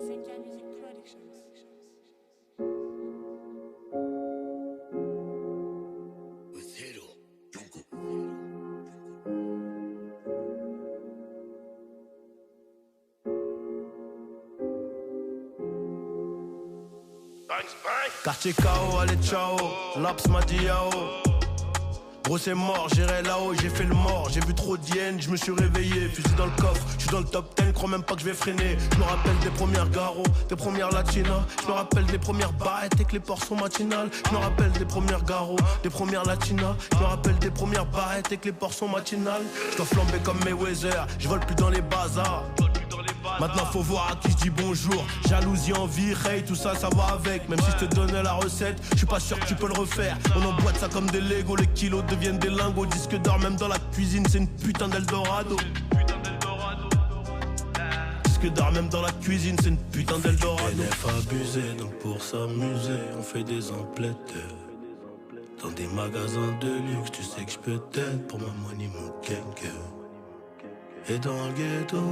SNK Music Productions. Quartier KO, allez ciao, Laps m'a dit yao. Gros c'est mort, j'irai là-haut, j'ai fait le mort. J'ai vu trop d'hyènes, je me suis réveillé. Fusil dans le coffre, je suis dans le top 10, crois même pas que je vais freiner. Je me rappelle des premières garos, des premières latinas. Je me rappelle des premières barrettes et que les ports sont matinales. Je me rappelle des premières garos, des premières latinas. Je me rappelle des premières barrettes et que les ports sont matinales. Je dois flamber comme Mayweather, je vole plus dans les bazars. Maintenant faut voir à qui je dis bonjour. Jalousie, envie, hate, tout ça, ça va avec. Même si je te donnais la recette, je suis pas sûr que tu peux le refaire. On emboîte ça comme des Legos, les kilos deviennent des lingots. Disque d'or même dans la cuisine, c'est une putain d'Eldorado. Disque d'or même dans la cuisine, c'est une putain d'Eldorado. NF abusé, donc pour s'amuser, on fait des emplettes. Dans des magasins de luxe, tu sais que je peux t'aider pour ma money, mon kenke. Et dans le ghetto,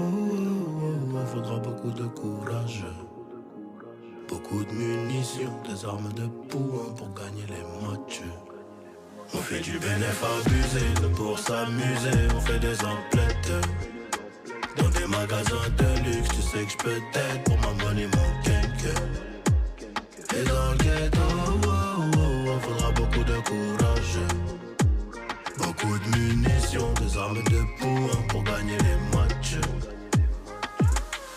faudra beaucoup de courage, beaucoup de munitions, des armes de poing pour gagner les matchs. On fait du bénéf abusé, nous pour s'amuser, on fait des emplettes. Dans des magasins de luxe, tu sais que je peux t'aider pour ma money, mon kenke. Et dans le ghetto, faudra beaucoup de courage, beaucoup de munitions, des armes de poing pour gagner les matchs.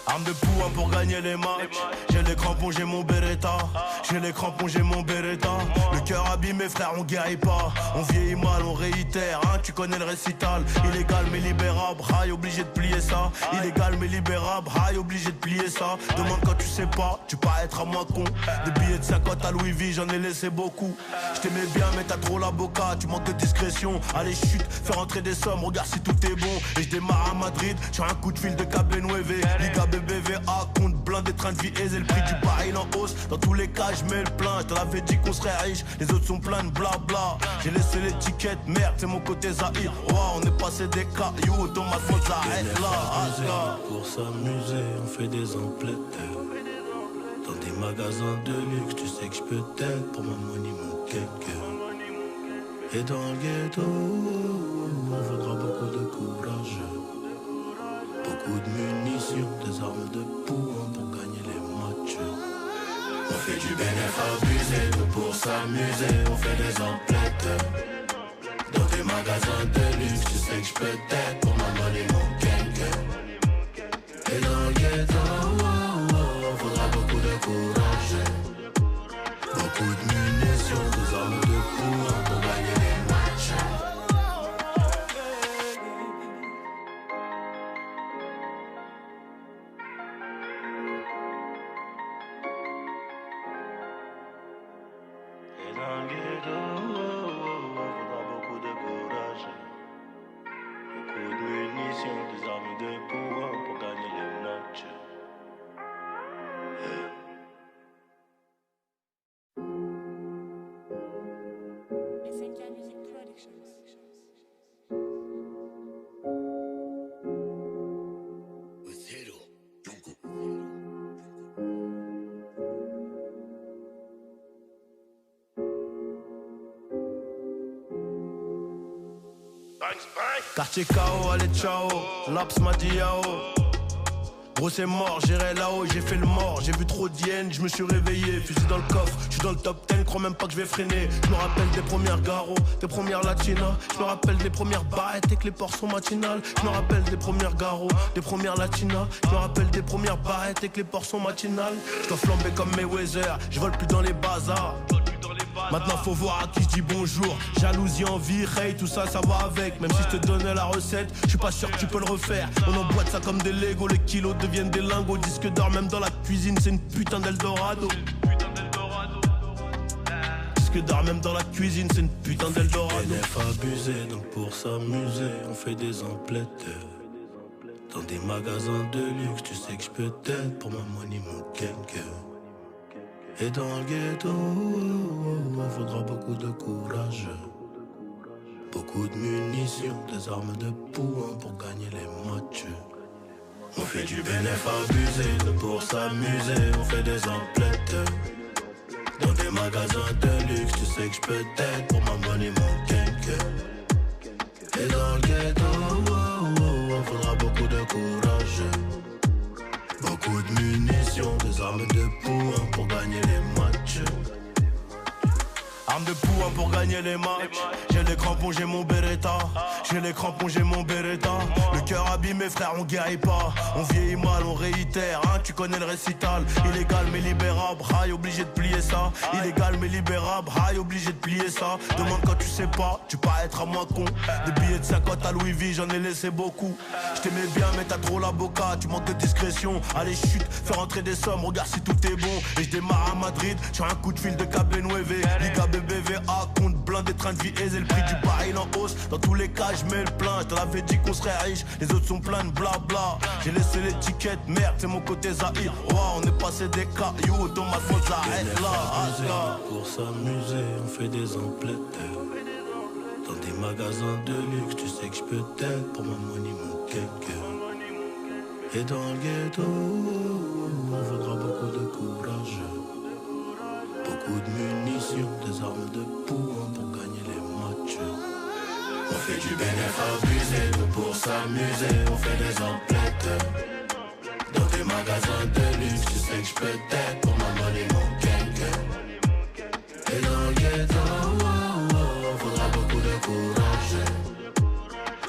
Arme de poing pour gagner les matchs. J'ai les crampons, j'ai mon Beretta. J'ai les crampons, j'ai mon Beretta. Le cœur abîmé, frère, on guérit pas. On vieillit mal, on réitère, hein, tu connais le récital. Illégal mais libérable, high, obligé de plier ça. Illégal mais libérable, high, obligé de plier ça. Demande quand tu sais pas, tu peux être à moi con. Des billets de 50 à Louis V, j'en ai laissé beaucoup. Je t'aimais bien mais t'as trop la boca, tu manques de discrétion. Allez chute, fais rentrer des sommes, regarde si tout est bon. Et je démarre à Madrid, sur un coup de fil de Cabenueve. Liga BBVA, compte blindé, train de vie aisé. Le prix du baril en hausse, dans tous les cas je mets le plein. Je t'en avais dit qu'on serait riche, les autres sont pleins de blabla. J'ai laissé l'étiquette, merde c'est mon côté Zahir. Wow, on est passé des cailloux, automatiquement ça arrête là. Pour s'amuser, on fait des emplettes. Dans des magasins de luxe, tu sais que je peux t'aider pour ma money, mon kenke. Et dans le ghetto, on faudra beaucoup de courage, beaucoup de munitions, des armes de poing pour gagner les matchs. On fait du bénéf abusé, nous pour s'amuser, on fait des emplettes. Dans des magasins de luxe, tu sais que je peux t'aider pour ma money, mon kenke. Et dans le ghetto, faudra beaucoup de courage, beaucoup de munitions, des armes de poing pour gagner les matchs. Et dans le ghetto, faudra beaucoup de courage, beaucoup de munitions, des armes de poing pour gagner les matchs. SNK Music Productions. Quartier KO, allez ciao, Laps m'a dit yao. Gros c'est mort, j'irai là-haut, j'ai fait le mort. J'ai vu trop d'hyènes, je me suis réveillé. Fusil dans le coffre, je suis dans le top 10, crois même pas que je vais freiner. Je me rappelle des premières garos, des premières latinas. Je me rappelle des premières barrettes et que les ports sont matinales. Je me rappelle des premières garos, des premières latinas. Je me rappelle des premières barrettes et que les ports sont matinales. Je dois flamber comme Mayweather, je vole plus dans les bazars. Maintenant faut voir à qui je dis bonjour. Jalousie, envie, hate, tout ça, ça va avec. Même si je te donnais la recette, je suis pas sûr que tu peux le refaire. On emboîte ça comme des Legos, les kilos deviennent des lingots. Disque d'or même dans la cuisine, c'est une putain d'Eldorado. Disque d'or même dans la cuisine, c'est une putain d'Eldorado. NF abusé, donc pour s'amuser, on fait des emplettes. Dans des magasins de luxe, tu sais que je peux t'aider pour ma money, mon kenke. Et dans le ghetto, faudra beaucoup de courage, beaucoup de munitions, des armes de poing pour gagner les matchs. On fait du bénéf abusé, nous pour s'amuser, on fait des emplettes. Dans des magasins de luxe, tu sais que j'peux t'être pour ma money, mon gang. Et dans le ghetto, on faudra beaucoup de courage. Beaucoup de munitions, des armes de poing pour gagner les matchs. Arme de poing pour gagner les matchs. J'ai les crampons, j'ai mon Beretta. J'ai les crampons, j'ai mon Beretta. Le cœur abîmé, frère, on guérit pas. On vieillit mal, on réitère, hein, tu connais le récital. Illégal mais libérable, high, obligé de plier ça. Illégal mais libérable, high, obligé de plier ça. Demande quand tu sais pas, tu peux être à moi con. Des billets de 50 à Louis V, j'en ai laissé beaucoup. Je t'aimais bien mais t'as trop la boca, tu manques de discrétion. Allez chute, fais rentrer des sommes, regarde si tout est bon. Et je démarre à Madrid, sur un coup de fil de KB9. Liga BBVA, compte blindé, train de vie aisé. Le prix du baril en hausse, dans tous les cas je mets le plein. Je te l'avais dit qu'on serait riche, les autres sont pleins de blabla. J'ai laissé l'étiquette, merde c'est mon côté Zahir. Wow, on est passé des cailloux, dans ma faute s'arrête là. Pour s'amuser, on fait des emplettes. Dans des magasins de luxe, tu sais que j'peux t'être pour ma money, mon cake. Et dans le ghetto, on faudra beaucoup de courage. Beaucoup de munitions, des armes de poing pour gagner les matchs. On fait du bénéf abusé, nous pour s'amuser, on fait des emplettes. Dans des magasins de luxe, tu sais que j'peux t'être pour ma money, mon cake. Et dans le ghetto, faudra beaucoup de courage.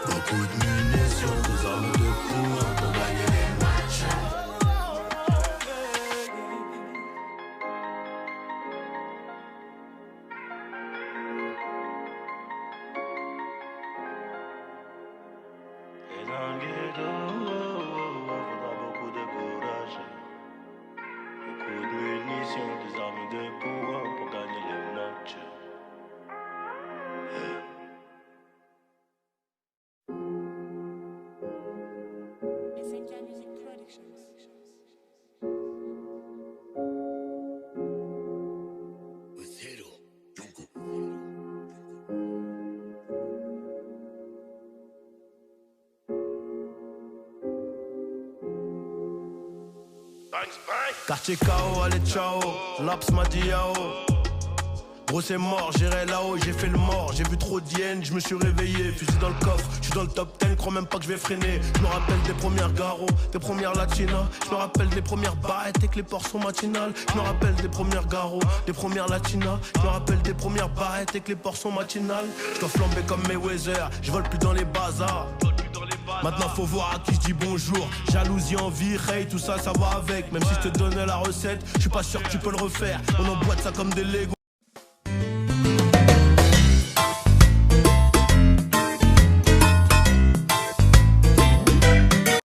Beaucoup de munitions, des armes de poing pour gagner les matchs. Et dans le ghetto, faudra beaucoup de courage. Beaucoup de munitions, des armes de poing pour gagner les matchs. SNK Music Productions. Quartier KO, allez ciao, Laps m'a dit yao. Gros c'est mort, j'irai là-haut, j'ai fait le mort. J'ai vu trop d'hyènes, je me suis réveillé. Fusil dans le coffre, je suis dans le top 10, crois même pas que je vais freiner. Je me rappelle des premières garos, des premières latinas. Je me rappelle des premières barrettes et que les ports sont matinales. Je me rappelle des premières garos, des premières latinas. Je me rappelle des premières barrettes et que les ports sont matinales. Je dois flamber comme Mayweather, je vole plus dans les bazars. Maintenant faut voir à qui je dis bonjour. Jalousie, envie, hate, tout ça, ça va avec. Même si je te donnais la recette, je suis pas sûr que tu peux le refaire. On emboîte ça comme des Legos.